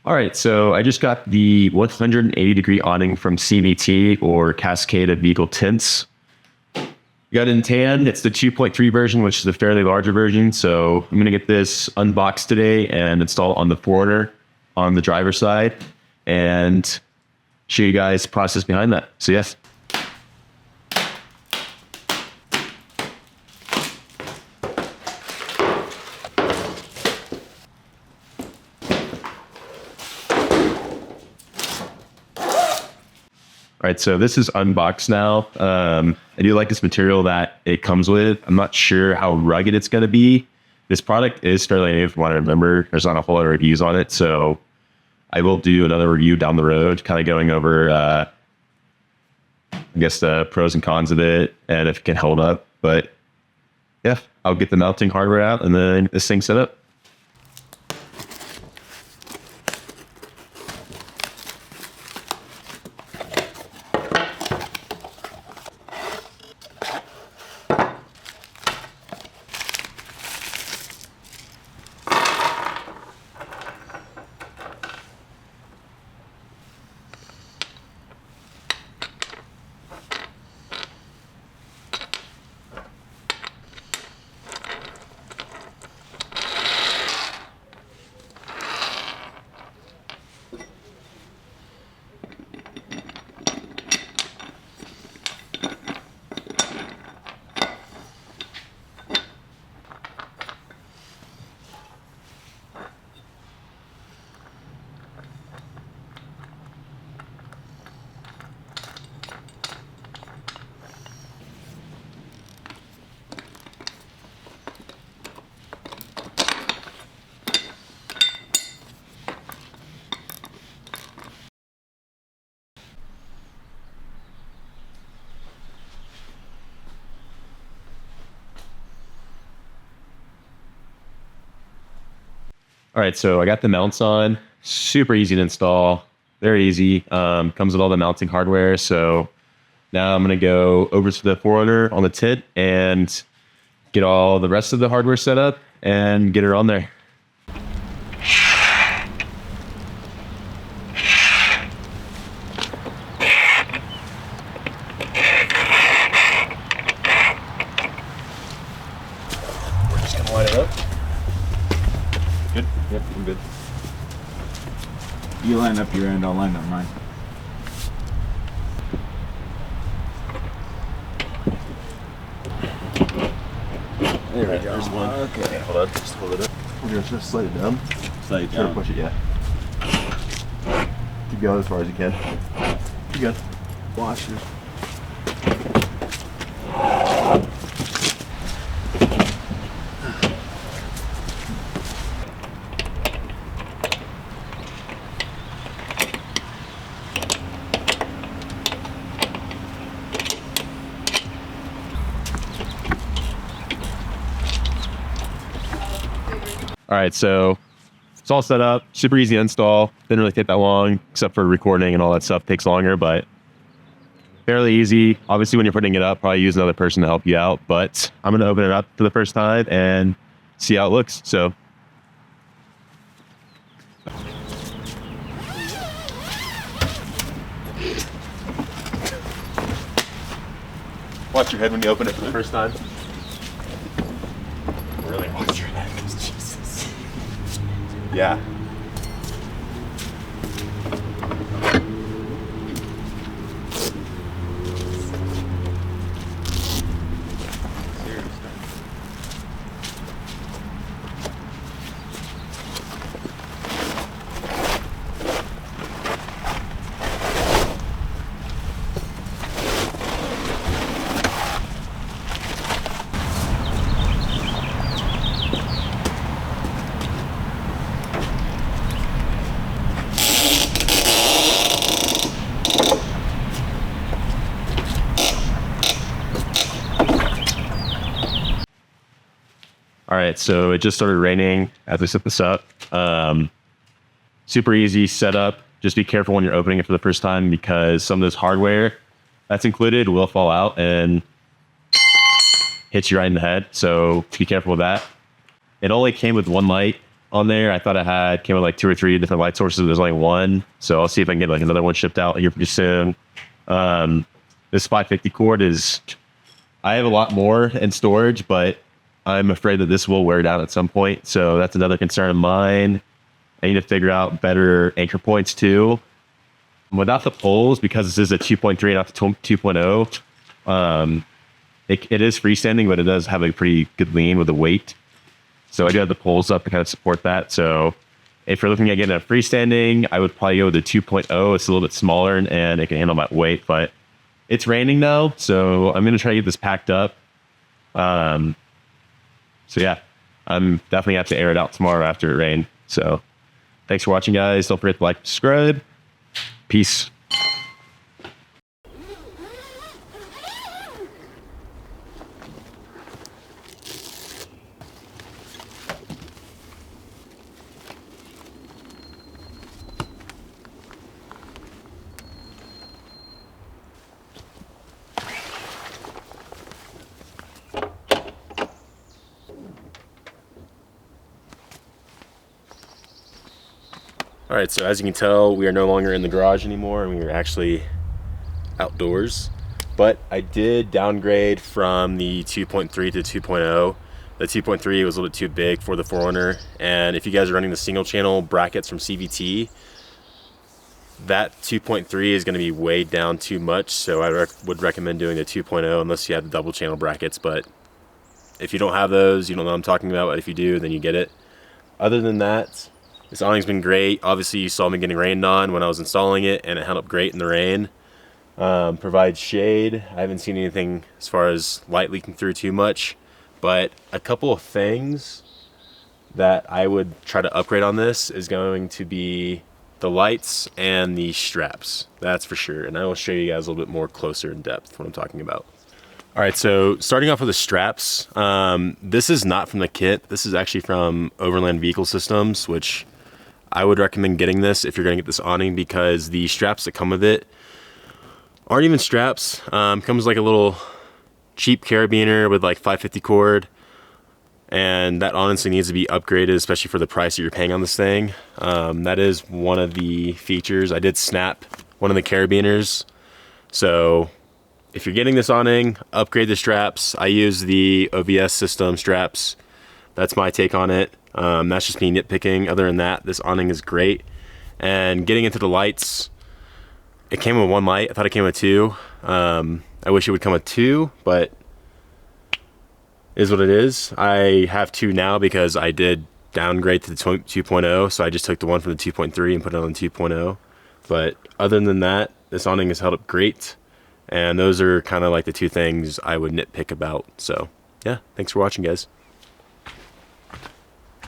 All right, so I just got the 180-degree awning from CVT, or Cascade of Vehicle Tints. Got it in tan. It's the 2.3 version, which is a fairly larger version. So I'm going to get this unboxed today and install on the Forerunner on the driver's side and show you guys the process behind that. So yes. All right, so this is unboxed now. I do like this material that it comes with. I'm not sure how rugged it's going to be. This product is fairly new from what I remember. There's not a whole lot of reviews on it, so I will do another review down the road, kind of going over, I guess, the pros and cons of it and if it can hold up. But yeah, I'll get the mounting hardware out and then this thing set up. All right, so I got the mounts on. Super easy to install. Very easy. Comes with all the mounting hardware. So now I'm going to go over to the Forerunner on the tit and get all the rest of the hardware set up and get her on there. We're just going to line it up. Good? Yep, I'm good. You line up your end, I'll line up mine. There we go. There's one. Okay. Hold on, just hold it up. We're just slide it down. Slide it Try to down. push it, yeah. Keep going as far as you can. You good. Washers. All right, so it's all set up. Super easy to install. Didn't really take that long, except for recording and all that stuff takes longer, but fairly easy. Obviously, when you're putting it up, probably use another person to help you out, but I'm going to open it up for the first time and see how it looks. So watch your head when you open it for the first time. Really watch your head. Jesus. Yeah. All right, so it just started raining as I set this up. Super easy setup. Just be careful when you're opening it for the first time because some of this hardware that's included will fall out and hit you right in the head. So be careful with that. It only came with one light. on there. I thought it came with like 2 or 3 different light sources. There's only one. So I'll see if I can get like another one shipped out here pretty soon. This 550 cord I have a lot more in storage, but I'm afraid that this will wear down at some point. So that's another concern of mine. I need to figure out better anchor points too. Without the poles, because this is a 2.3 not the 2.0, it is freestanding, but it does have a pretty good lean with the weight. So I do have the poles up to kind of support that. So if you're looking at getting a freestanding, I would probably go with the 2.0. It's a little bit smaller and it can handle my weight, but it's raining now. So I'm going to try to get this packed up. So yeah, I'm definitely have to air it out tomorrow after it rained. So thanks for watching, guys. Don't forget to like, subscribe. Peace. All right, so as you can tell, we are no longer in the garage anymore, and we are actually outdoors. But I did downgrade from the 2.3 to 2.0. The 2.3 was a little bit too big for the 4Runner, and if you guys are running the single channel brackets from CVT, that 2.3 is going to be weighed down too much, so I would recommend doing the 2.0 unless you have the double channel brackets. But if you don't have those, you don't know what I'm talking about, but if you do, then you get it. Other than that, this awning's been great. Obviously, you saw me getting rained on when I was installing it, and it held up great in the rain. Provides shade. I haven't seen anything as far as light leaking through too much, but a couple of things that I would try to upgrade on this is going to be the lights and the straps. That's for sure, and I will show you guys a little bit more closer in depth what I'm talking about. All right, so starting off with the straps, this is not from the kit. This is actually from Overland Vehicle Systems, which I would recommend getting this if you're gonna get this awning, because the straps that come with it aren't even straps. Comes like a little cheap carabiner with like 550 cord, and that honestly needs to be upgraded, especially for the price that you're paying on this thing. That is one of the features. I did snap one of the carabiners, so if you're getting this awning, upgrade the straps. I use the OVS system straps. That's my take on it. That's just me nitpicking. Other than that, this awning is great. And getting into the lights, it came with one light. I thought it came with 2. I wish it would come with 2, but it is what it is. I have 2 now because I did downgrade to the 2.0, so I just took the one from the 2.3 and put it on the 2.0. But other than that, this awning has held up great. And those are kind of like the 2 things I would nitpick about. So yeah, thanks for watching, guys.